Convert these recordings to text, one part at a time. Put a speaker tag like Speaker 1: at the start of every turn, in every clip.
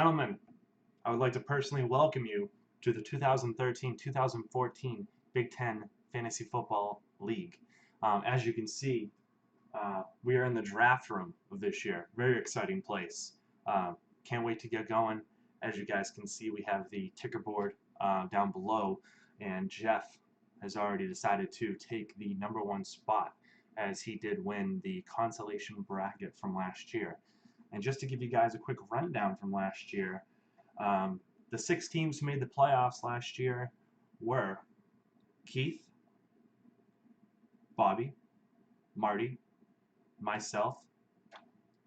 Speaker 1: gentlemen, I would like to personally welcome you to the 2013-2014 Big Ten Fantasy Football League. As you can see, we are in the draft room of this year. Very exciting place. Can't wait to get going. As you guys can see, we have the ticker board down below, and Jeff has already decided to take the #1 spot, as he did win the consolation bracket from last year. And just to give you guys a quick rundown from last year, the 6 teams who made the playoffs last year were Keith, Bobby, Marty, myself,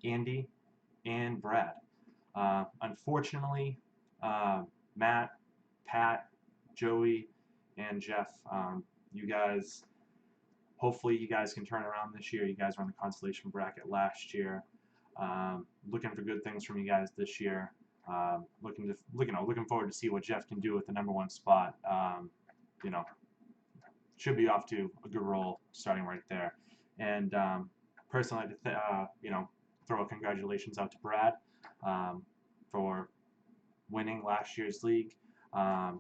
Speaker 1: Andy, and Brad. Unfortunately, Matt, Pat, Joey, and Jeff, you guys, hopefully you guys can turn around this year. You guys were in the consolation bracket last year. Looking for good things from you guys this year. Looking forward to see what Jeff can do with the #1 spot. Should be off to a good roll starting right there. And personally, I'd like to throw a congratulations out to Brad for winning last year's league. Bobby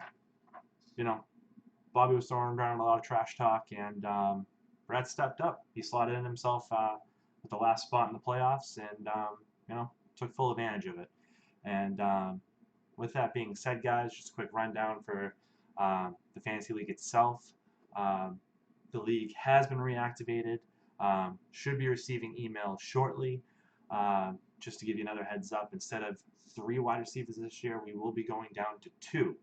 Speaker 1: was throwing around a lot of trash talk, and Brad stepped up. He slotted in himself with the last spot in the playoffs, and took full advantage of it. And with that being said, guys, just a quick rundown for the fantasy league itself. The league has been reactivated. Should be receiving emails shortly. Just to give you another heads up, instead of 3 wide receivers this year, we will be going down to 2.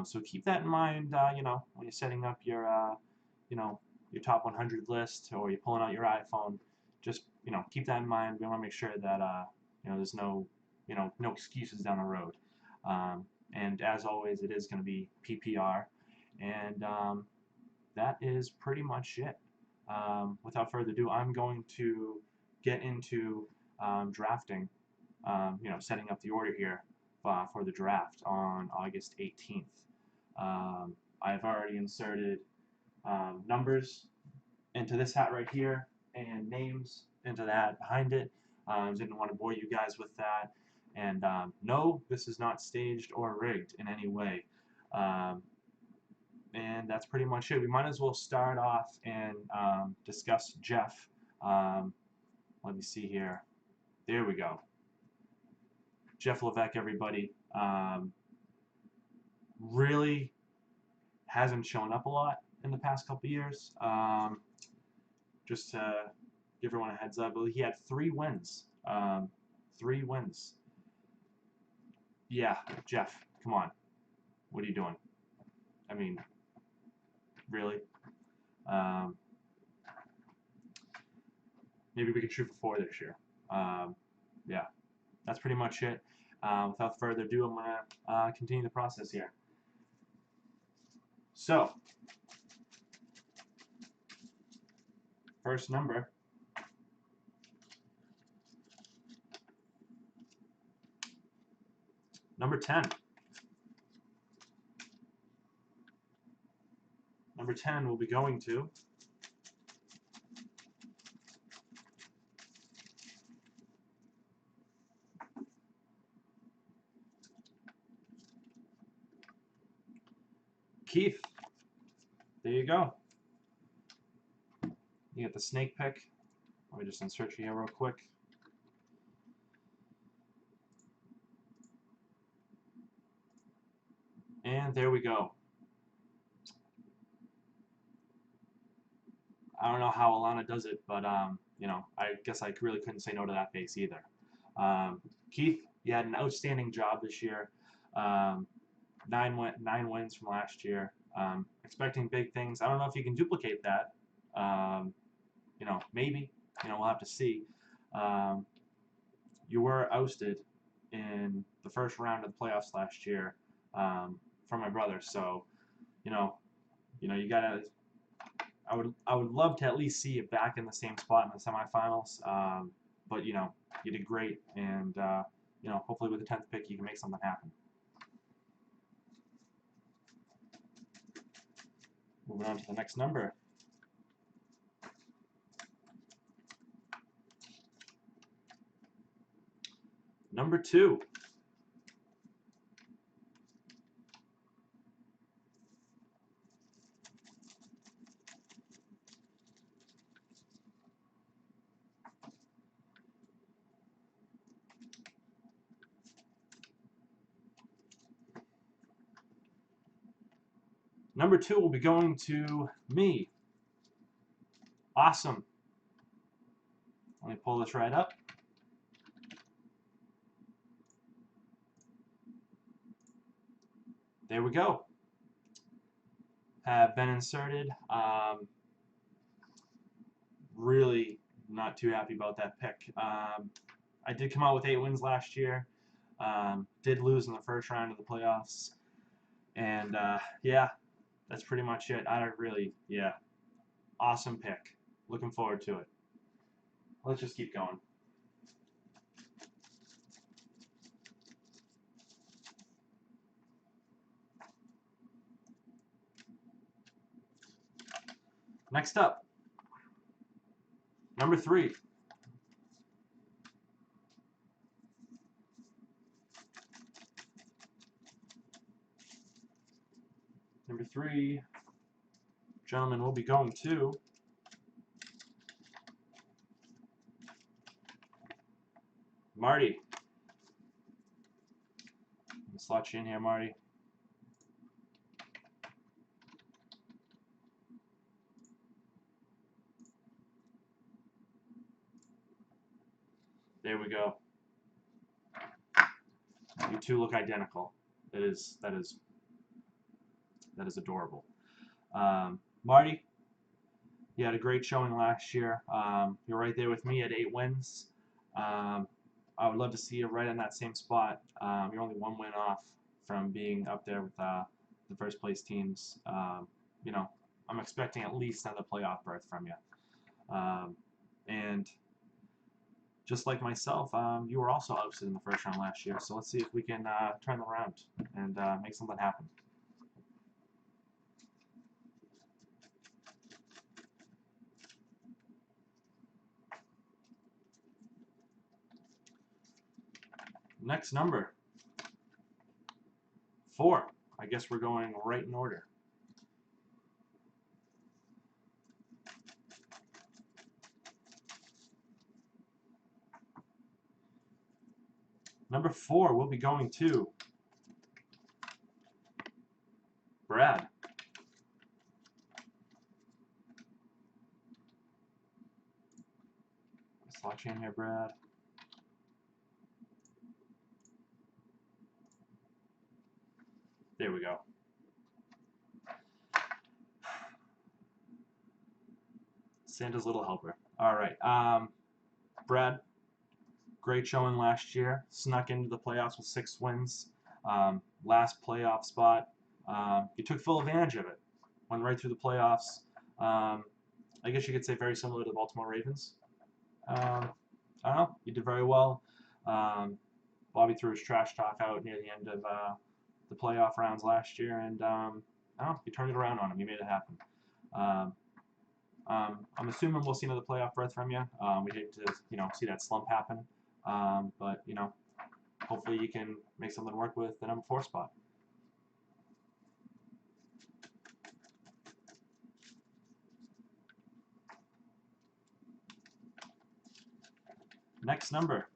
Speaker 1: So keep that in mind. When you're setting up your your top 100 list, or you're pulling out your iPhone, just keep that in mind. We want to make sure that there's no no excuses down the road. And as always, it is going to be PPR, and that is pretty much it. Without further ado, I'm going to get into drafting, setting up the order here for the draft on August 18th. I've already inserted numbers into this hat right here and names into the hat behind it. Didn't want to bore you guys with that. And no, this is not staged or rigged in any way. And that's pretty much it. We might as well start off and discuss Jeff. Let me see here. There we go. Jeff Levesque, everybody. Really hasn't shown up a lot in the past couple years. Just to give everyone a heads up, he had 3 wins. 3 wins. Yeah, Jeff, come on. What are you doing? I mean, really? Maybe we can shoot for 4 this year. Yeah, that's pretty much it. Without further ado, I'm going to continue the process here. So, first number. Number 10. Number 10 will be going to Keith. There you go. You get the snake pick. Let me just insert you here real quick. And there we go. I don't know how Alana does it, but I guess I really couldn't say no to that base either. Keith, you had an outstanding job this year. 9 wins from last year. Expecting big things. I don't know if you can duplicate that. Maybe. We'll have to see. You were ousted in the first round of the playoffs last year from my brother. So, you gotta. I would love to at least see you back in the same spot in the semifinals. But you did great, and hopefully with the 10th pick you can make something happen. Moving on to the next number. Number 2. Number 2 will be going to me. Awesome. Let me pull this right up. There we go. Have been inserted. Really not too happy about that pick. I did come out with 8 wins last year. Did lose in the first round of the playoffs. And yeah, that's pretty much it. I don't really, yeah, awesome pick. Looking forward to it. Let's just keep going. Next up, number 3. Number 3, gentlemen, will be going to Marty. Let me slot you in here, Marty. There we go. You two look identical. That is adorable. Marty, you had a great showing last year. You're right there with me at 8 wins. I would love to see you right in that same spot. You're only 1 win off from being up there with the first place teams. You know, I'm expecting at least another playoff berth from you. And just like myself, you were also ousted in the first round last year. So let's see if we can turn them around and make something happen. Next number, 4. I guess we're going right in order. Number 4 will be going to Brad. Slot you in here, Brad. There we go. Santa's little helper. All right. Brad, great showing last year. Snuck into the playoffs with 6 wins. Last playoff spot. You took full advantage of it. Went right through the playoffs. I guess you could say very similar to the Baltimore Ravens. I don't know. You did very well. Bobby threw his trash talk out near the end of the playoff rounds last year, and I don't know, you turned it around on him. You made it happen. I'm assuming we'll see another playoff berth from you. We hate to, see that slump happen, but hopefully you can make something work with the number 4 spot. Next number,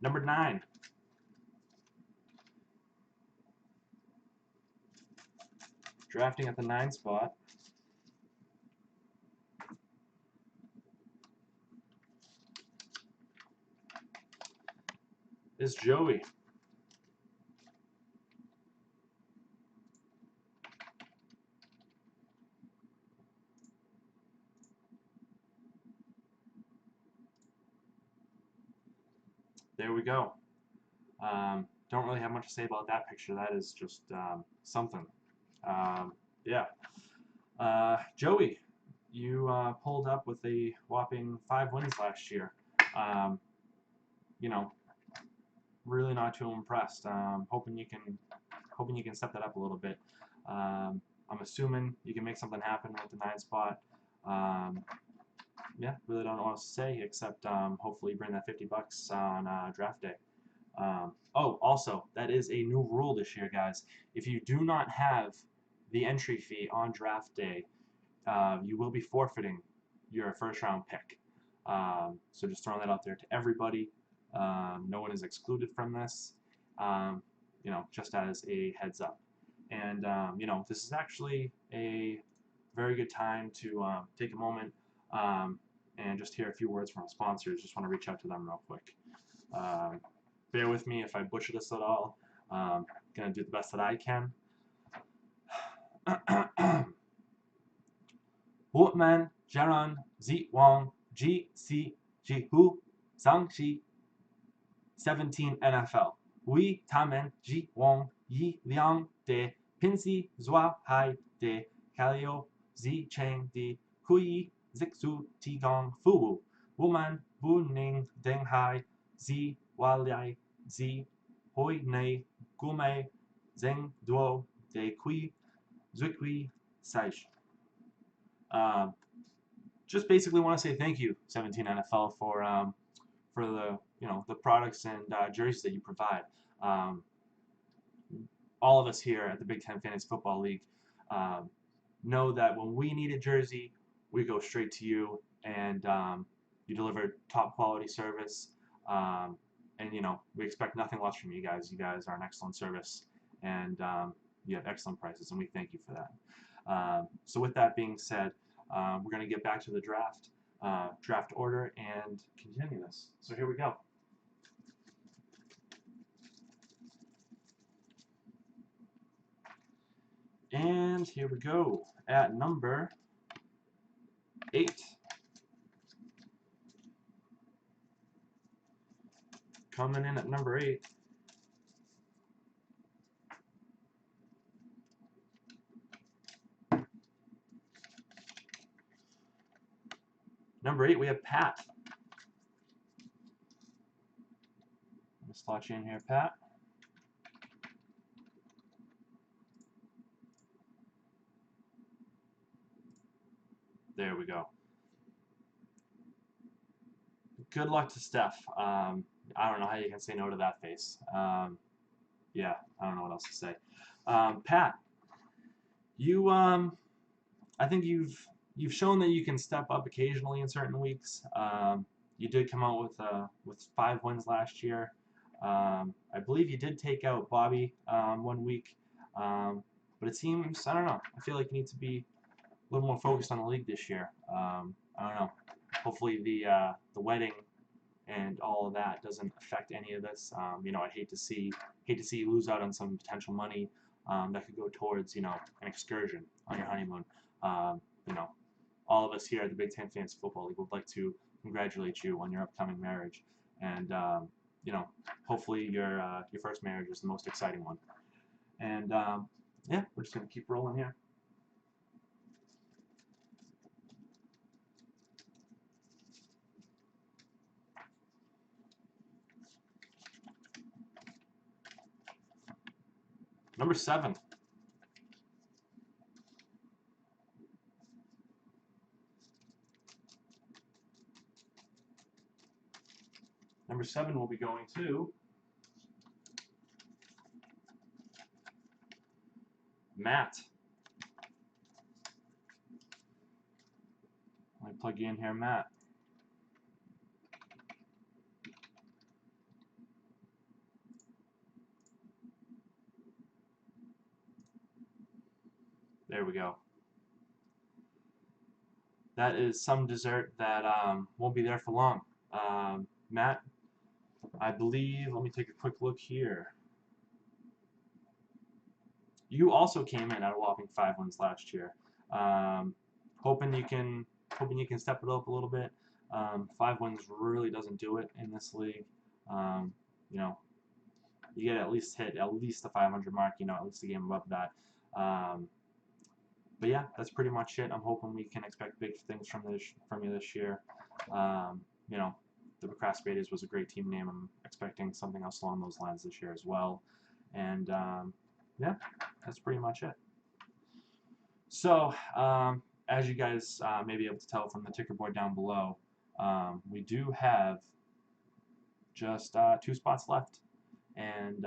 Speaker 1: number 9. Drafting at the 9 spot is Joey. There we go. Don't really have much to say about that picture. That is just something. Yeah. Joey, you pulled up with a whopping 5 wins last year. Really not too impressed. Hoping you can step that up a little bit. I'm assuming you can make something happen with the 9 spot. Yeah, really don't know what else to say except hopefully bring that $50 on draft day. Oh, also, that is a new rule this year, guys. If you do not have the entry fee on draft day, you will be forfeiting your first round pick. So just throwing that out there to everybody. No one is excluded from this, just as a heads up. And this is actually a very good time to take a moment and just hear a few words from our sponsors. Just want to reach out to them real quick. Um, Bear with me if I butcher this at all. Gonna do the best that I can. Woodman, Jaron, Zi Wang, Ji Si Ji Hu, Zhang Xi, 17 NFL. Wei Tamen, Ji Wang, Yi Liang de Pinsi Zua Hai de Kalio, Zi Cheng de Hui, Zixu Tigong Fu, Woman, Bu Ning Deng Hai, Zi Waliai, Zi Hoi Nei, Gume, Zeng Duo de Kui, Zui Saish. Just basically want to say thank you, 17 NFL, for the products and jerseys that you provide. Um, all of us here at the Big Ten Fantasy Football League know that when we need a jersey, we go straight to you, and you deliver top quality service. And we expect nothing less from you guys. You guys are an excellent service, and you have excellent prices, and we thank you for that. So with that being said, we're going to get back to the draft order, and continue this. So here we go. And here we go at number 8. Coming in at number 8. Number 8, we have Pat. Let me slot you in here, Pat. There we go. Good luck to Steph. I don't know how you can say no to that face. Yeah, I don't know what else to say. Pat, you I think you've shown that you can step up occasionally in certain weeks. You did come out with 5 wins last year. I believe you did take out Bobby 1 week, but it seems, I don't know, I feel like you need to be a little more focused on the league this year. I don't know. Hopefully the wedding and all of that doesn't affect any of this. I'd hate to see you lose out on some potential money that could go towards an excursion on your honeymoon. All of us here at the Big Ten Fantasy Football League would like to congratulate you on your upcoming marriage, and hopefully your first marriage is the most exciting one. And yeah, we're just gonna keep rolling here. Number 7. Number 7 will be going to Matt. Let me plug you in here, Matt. There we go. That is some dessert that won't be there for long. Matt, I believe, let me take a quick look here. You also came in at a whopping 5 wins last year. Hoping you can step it up a little bit. 5 wins really doesn't do it in this league. You get at least the 500 mark. At least a game above that. But yeah, that's pretty much it. I'm hoping we can expect big things from you this year. The Procrastinators was a great team name. I'm expecting something else along those lines this year as well. And yeah, that's pretty much it. So as you guys may be able to tell from the ticker board down below, we do have just 2 spots left, and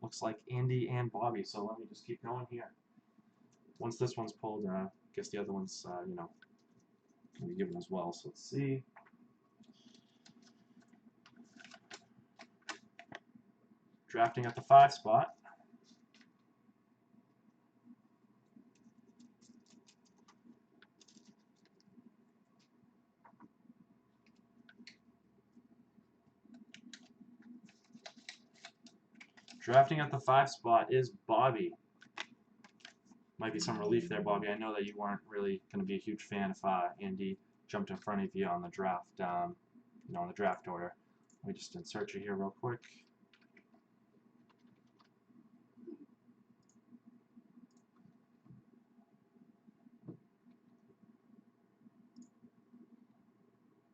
Speaker 1: looks like Andy and Bobby. So let me just keep going here. Once this one's pulled, I guess the other one's can be given as well. So let's see. Drafting at the 5 spot. Drafting at the 5 spot is Bobby. Might be some relief there, Bobby. I know that you weren't really going to be a huge fan if Andy jumped in front of you on the draft, on the draft order. Let me just insert you here real quick.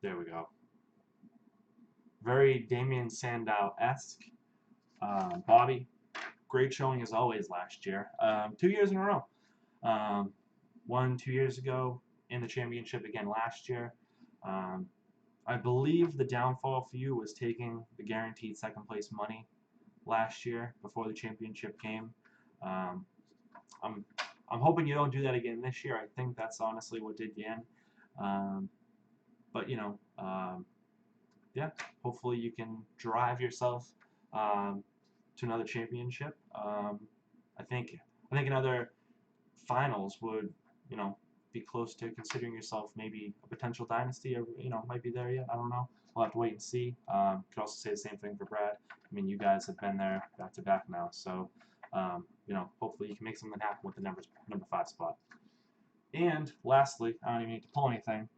Speaker 1: There we go. Very Damian Sandow-esque. Bobby, great showing as always last year. 2 years in a row. Won 2 years ago in the championship again last year. I believe the downfall for you was taking the guaranteed second place money last year before the championship came. I'm hoping you don't do that again this year. I think that's honestly what did you in. But yeah, hopefully you can drive yourself to another championship. I think another finals would be close to considering yourself maybe a potential dynasty, or might be there yet. I don't know. We'll have to wait and see. Could also say the same thing for Brad. I mean, you guys have been there back to back now, so hopefully you can make something happen with the number 5 spot. And lastly, I don't even need to pull anything.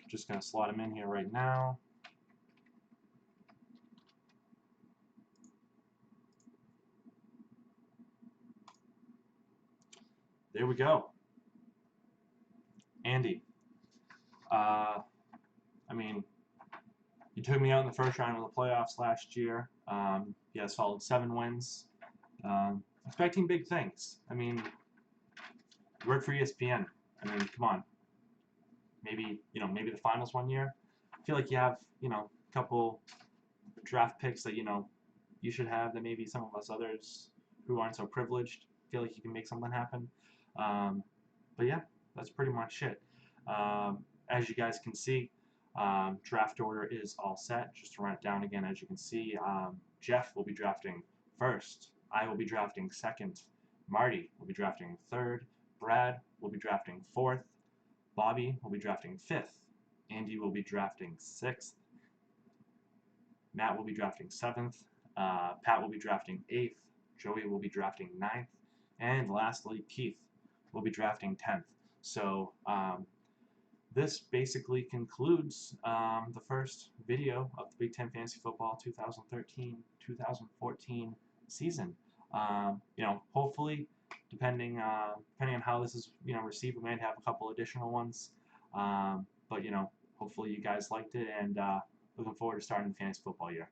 Speaker 1: Just gonna slot him in here right now. There we go. Andy. I mean, you took me out in the first round of the playoffs last year. You had a solid 7 wins. Expecting big things. I mean, you work for ESPN. I mean, come on. Maybe maybe the finals one year. I feel like you have a couple draft picks that you should have that maybe some of us others who aren't so privileged feel like you can make something happen. But yeah, that's pretty much it. As you guys can see, draft order is all set. Just to run it down again, as you can see, Jeff will be drafting first. I will be drafting second. Marty will be drafting third. Brad will be drafting fourth. Bobby will be drafting fifth. Andy will be drafting sixth. Matt will be drafting seventh. Pat will be drafting eighth. Joey will be drafting ninth. And lastly, Keith will be drafting 10th. So this basically concludes the first video of the Big Ten Fantasy Football 2013-2014 season. Hopefully, depending on how this is received, we might have a couple additional ones. But hopefully you guys liked it, and looking forward to starting the fantasy football year.